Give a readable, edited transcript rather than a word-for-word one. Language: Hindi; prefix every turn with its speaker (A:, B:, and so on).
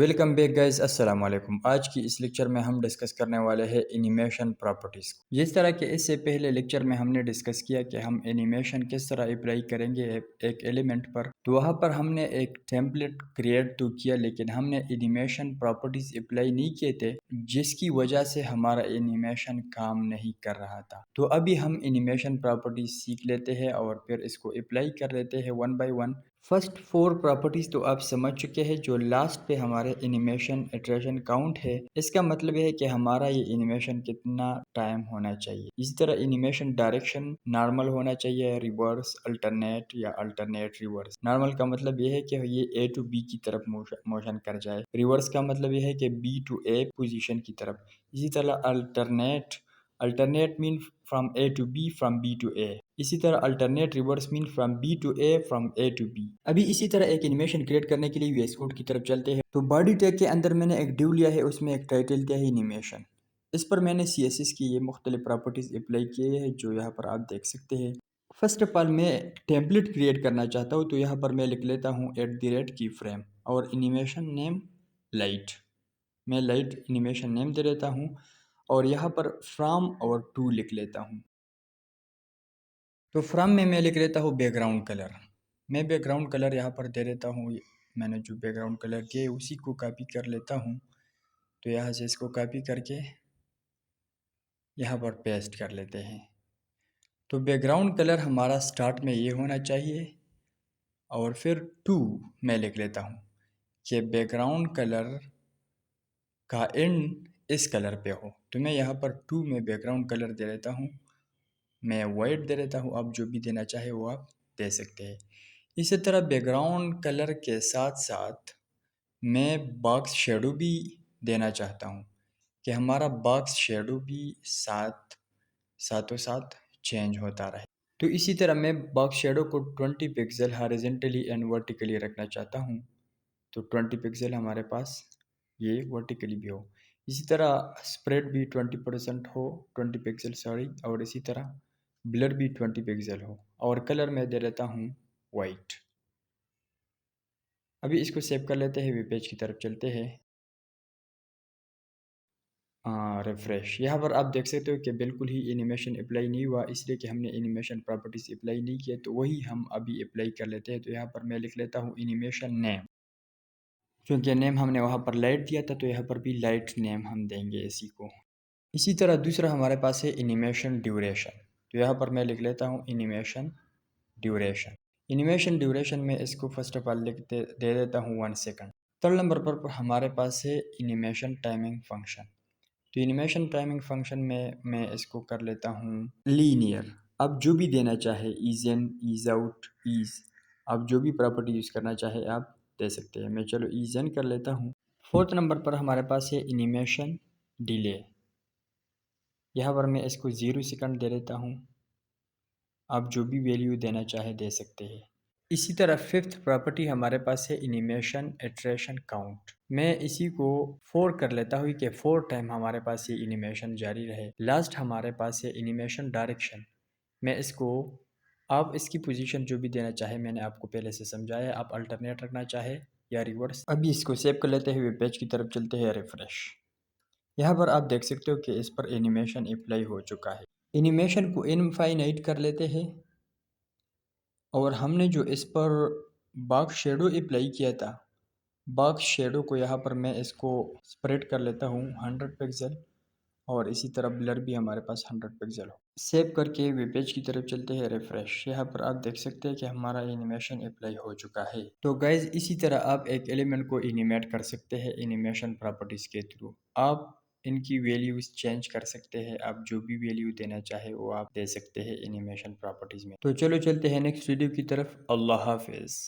A: वेलकम बैक गाइस, अस्सलाम वालेकुम। आज की इस लेक्चर में हम डिस्कस करने वाले हैं एनिमेशन प्रॉपर्टीज़ को। जिस तरह के इससे पहले लेक्चर में हमने डिस्कस किया कि हम एनिमेशन किस तरह अप्लाई करेंगे एक एलिमेंट पर, तो वहाँ पर हमने एक टेम्पलेट क्रिएट तो किया, लेकिन हमने एनिमेशन प्रॉपर्टीज़ अप्लाई नहीं किए थे, जिसकी वजह से हमारा एनिमेशन काम नहीं कर रहा था। तो अभी हम एनिमेशन प्रॉपर्टीज़ सीख लेते हैं और फिर इसको अप्लाई कर लेते हैं one by one. First four properties तो आप समझ चुके हैं। जो लास्ट पे हमारे एनिमेशन इटरेशन काउंट है, इसका मतलब है कि हमारा ये एनिमेशन कितना टाइम होना चाहिए। इसी तरह एनिमेशन डायरेक्शन नॉर्मल होना चाहिए, रिवर्स, अल्टरनेट या अल्टरनेट रिवर्स। नॉर्मल का मतलब ये है कि ये ए टू बी की तरफ मोशन कर जाए। रिवर्स का मतलब ये है कि बी टू ए पोजीशन की तरफ। इसी तरह alternate mean from A to B, from B to A. इसी तरह alternate reverse mean from B to A, from A to B. अभी इसी तरह एक एनिमेशन क्रिएट करने के लिए वीएस कोड की तरफ चलते हैं। तो बॉडी टैग के अंदर मैंने एक डिव लिया है, उसमें एक टाइटल दिया है एनिमेशन। इस पर मैंने CSS की ये मुख्तलिफ प्रॉपर्टीज़ अप्लाई किए हैं, जो यहाँ पर आप देख सकते हैं। फर्स्ट ऑफ ऑल मैं टेम्पलेट क्रिएट करना चाहता हूँ, तो यहाँ पर मैं लिख लेता हूँ @ की फ्रेम और एनिमेशन नेम लाइट। मैं लाइट एनिमेशन नेम दे देता हूँ और यहाँ पर फ्रॉम और टू लिख लेता हूँ। तो फ्रॉम में मैं लिख लेता हूँ बैकग्राउंड कलर। मैं बैकग्राउंड कलर यहाँ पर दे देता हूँ। मैंने जो बैकग्राउंड कलर किए उसी को कॉपी कर लेता हूँ। तो यहाँ से इसको कॉपी करके यहाँ पर पेस्ट कर लेते हैं। तो बैकग्राउंड कलर हमारा स्टार्ट में ये होना चाहिए और फिर टू मैं लिख लेता हूँ कि बैकग्राउंड कलर का एंड इस कलर पे हो। तो मैं यहाँ पर टू में बैकग्राउंड कलर दे देता हूँ। मैं वाइट दे देता हूँ, आप जो भी देना चाहे वो आप दे सकते हैं। इसी तरह बैकग्राउंड कलर के साथ साथ मैं बॉक्स शेडो भी देना चाहता हूँ कि हमारा बॉक्स शेडो भी साथों साथ चेंज होता रहे। तो इसी तरह मैं बॉक्स शेडो को 20 पिक्सल हॉरिजॉन्टली एंड वर्टिकली रखना चाहता हूँ। तो 20 पिक्सल हमारे पास ये वर्टिकली भी हो। इसी तरह स्प्रेड भी 20% हो, 20 पिक्सल सॉरी, और इसी तरह ब्लर भी 20 पिक्सल हो और कलर में दे देता हूँ वाइट। अभी इसको सेव कर लेते हैं, वेब पेज की तरफ चलते हैं। रिफ्रेश। यहाँ पर आप देख सकते हो कि बिल्कुल ही एनिमेशन अप्लाई नहीं हुआ, इसलिए कि हमने एनिमेशन प्रॉपर्टीज अप्लाई नहीं किया। तो वही हम अभी अप्लाई कर लेते हैं। तो यहाँ पर मैं लिख लेता हूँ एनिमेशन नेम। क्योंकि नेम हमने वहाँ पर लाइट दिया था, तो यहाँ पर भी लाइट नेम हम देंगे इसी को। इसी तरह दूसरा हमारे पास है एनिमेशन ड्यूरेशन। तो यहाँ पर मैं लिख लेता हूँ एनिमेशन ड्यूरेशन। एनिमेशन ड्यूरेशन में इसको फर्स्ट ऑफ ऑल दे देता हूँ 1 सेकंड। थर्ड नंबर पर हमारे पास है एनिमेशन टाइमिंग फंक्शन। तो एनिमेशन टाइमिंग फंक्शन में मैं इसको कर लेता हूँ लीनियर। आप जो भी देना चाहे, ईज इन, ईज आउट, ईज, आप जो भी प्रॉपर्टी यूज़ करना चाहे आप दे सकते हैं। मैं चलो ईज इन कर लेता हूँ। फोर्थ नंबर पर हमारे पास है एनिमेशन डिले। यहाँ पर मैं इसको 0 सेकंड दे देता हूँ। आप जो भी वैल्यू देना चाहे दे सकते हैं। इसी तरह फिफ्थ प्रॉपर्टी हमारे पास है एनिमेशन इटरेशन काउंट। मैं इसी को 4 कर लेता हूँ कि 4 टाइम हमारे पास ये एनिमेशन जारी रहे। लास्ट हमारे पास है एनिमेशन डायरेक्शन। मैं इसको, आप इसकी पोजीशन जो भी देना चाहे मैंने आपको पहले से समझाया। आप अल्टरनेट रखना चाहे या रिवर्स। अभी इसको सेव कर लेते हुए पेज की तरफ चलते हैं, रिफ्रेश। यहाँ पर आप देख सकते हो कि इस पर एनिमेशन अप्लाई हो चुका है। एनिमेशन को इनफाइनाइट कर लेते हैं और हमने जो इस पर बॉक्स शेडो अप्लाई किया था, बॉक्स शेडो को यहाँ पर मैं इसको स्प्रेड कर लेता हूँ 100 पिक्सल और इसी तरह ब्लर भी हमारे पास 100 पिक्सल हो। सेव करके वेब पेज की तरफ चलते हैं, रिफ्रेश। यहाँ पर आप देख सकते हैं कि हमारा एनिमेशन अप्लाई हो चुका है। तो गाइज इसी तरह आप एक एलिमेंट को एनिमेट कर सकते हैं एनिमेशन प्रॉपर्टीज़ के थ्रू। आप इनकी वैल्यूज चेंज कर सकते हैं। आप जो भी वैल्यू देना चाहे वो आप दे सकते हैं एनिमेशन प्रॉपर्टीज़ में। तो चलो चलते हैं नेक्स्ट वीडियो की तरफ। अल्लाह हाफिज़।